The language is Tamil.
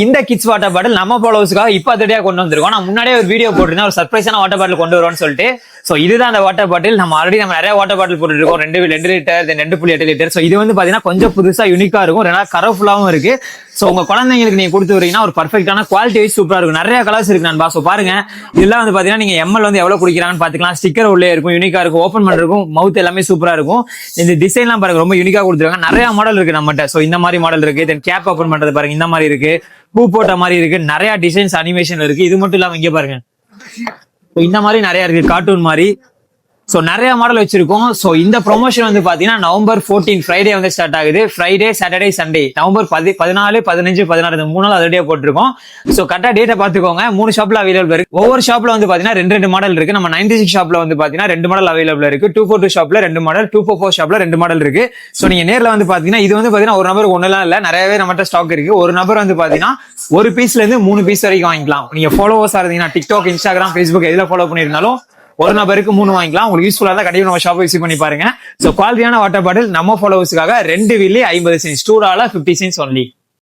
இந்த கிட்ஸ் வாட்டர் பாட்டில் நம்ம ஃபாலோவர்ஸ்க்காக இப்ப அதடியா கொண்டு வந்திருக்கோம். நான் முன்னாடியே ஒரு வீடியோ போட்டிருந்தேன், ஒரு சர்ப்ரைஸான வாட்டர் பாட்டில் கொண்டு வருவோம்னு சொல்லிட்டு. சோ இதுதான் அந்த வாட்டர் பாட்டில். நம்ம ஆல்ரெடி நிறைய வாட்டர் பாட்டில் போட்டு இருக்கோம், 2 லிட்டர் 2.8 லிட்டர். சோ இது வந்து பாத்தீங்கன்னா கொஞ்சம் புதுசா யூனிக்கா இருக்கும், நல்லா கலர்ஃபுல்லாவும் இருக்கு. சோ உங்க குழந்தைங்களுக்கு நீங்க கொடுத்து வரீங்கன்னா ஒரு பர்ஃபெக்டான குவாலிட்டி வைஸ் சூப்பரா இருக்கும். நிறைய கலர்ஸ் இருக்கு நண்பா. சோ பாருங்க, இதெல்லாம் வந்து பாத்தீங்கன்னா நீங்க எம்எல் வந்து எவ்வளவு குடிக்கிறாங்கன்னு பாத்துக்கலாம். ஸ்டிக்கர் உள்ளே இருக்கும், யூனிக்கா இருக்கும், ஓப்பன் பண்றதுக்கும் மவுத் எல்லாமே சூப்பரா இருக்கும். இந்த டிசைன்லாம் பாருங்க ரொம்ப யூனிக்கா கொடுத்துருக்காங்க. நிறைய மாடல் இருக்கு நம்மகிட்ட. சோ இந்த மாதிரி மாடல் இருக்கு, தென் கேப் ஓப்பன் பண்றது பாருங்க இந்த மாதிரி இருக்கு, பூ போட்ட மாதிரி இருக்கு, நிறைய டிசைன்ஸ் அனிமேஷன் இருக்கு. இது மட்டும் இல்லாம இங்க பாருங்க இந்த மாதிரி நிறைய இருக்கு, கார்ட்டூன் மாதிரி. சோ நிறைய மாடல் வச்சிருக்கோம். சோ இந்த ப்ரொமோஷன் வந்து பாத்தீங்கன்னா நவம்பர் 14 ஃப்ரைடே வந்து ஸ்டார்ட் ஆகுது. ஃப்ரைடே, சாட்டர்டே, சண்டே, நவம்பர் 14, 15, 16 இந்த 3 நாள் அதே போட்டிருக்கோம். சோ கரெக்டா டேட்டை பாத்துக்கோங்க. 3 ஷாப்ல அவைலபிள் இருக்கு. ஒவ்வொரு ஷாப்ல வந்து பாத்தீங்கன்னா 2 மாடல் இருக்கு. நம்ம 96 ஷாப்ல வந்து பாத்தீங்கன்னா 2 மாடல் அவைலபிள் இருக்கு. 242 ஷாப்ல 2 மாடல், 244 ஷாப்ல 2 மாடல் இருக்கு. சோ நீங்க நேர்ல வந்து பாத்தீங்கன்னா இது வந்து பாத்தீங்கன்னா ஒரு நபருக்கு ஒண்ணுலாம் இல்ல, நிறையவே நம்மகிட்ட ஸ்டாக் இருக்கு. ஒரு நபர் வந்து பாத்தீங்கன்னா ஒரு பீஸ்ல இருந்து 3 பீஸ் வரைக்கும் வாங்கிக்கலாம். நீங்க ஃபாலோவர்ஸா இருந்தீங்கன்னா டிக்டாக், இன்ஸ்டாகிராம், ஃபேஸ்புக் எதுல ஃபாலோ பண்ணிருந்தாலும் ஒரு நபருக்கு 3 வாங்கிக்கலாம். உங்களுக்கு யூஸ்ஃபுல்லா தான் கண்டிப்பா நம்ம ஷாப் விசிட் பண்ணி பாருங்க. சோ குவாலிட்டியான வாட்டர் பாட்டில் நம்ம ஃபாலோவர்ஸ்க்காக 2 வில்லி 50 சென்ட்ஸ், 2 $50 ஒன்லி.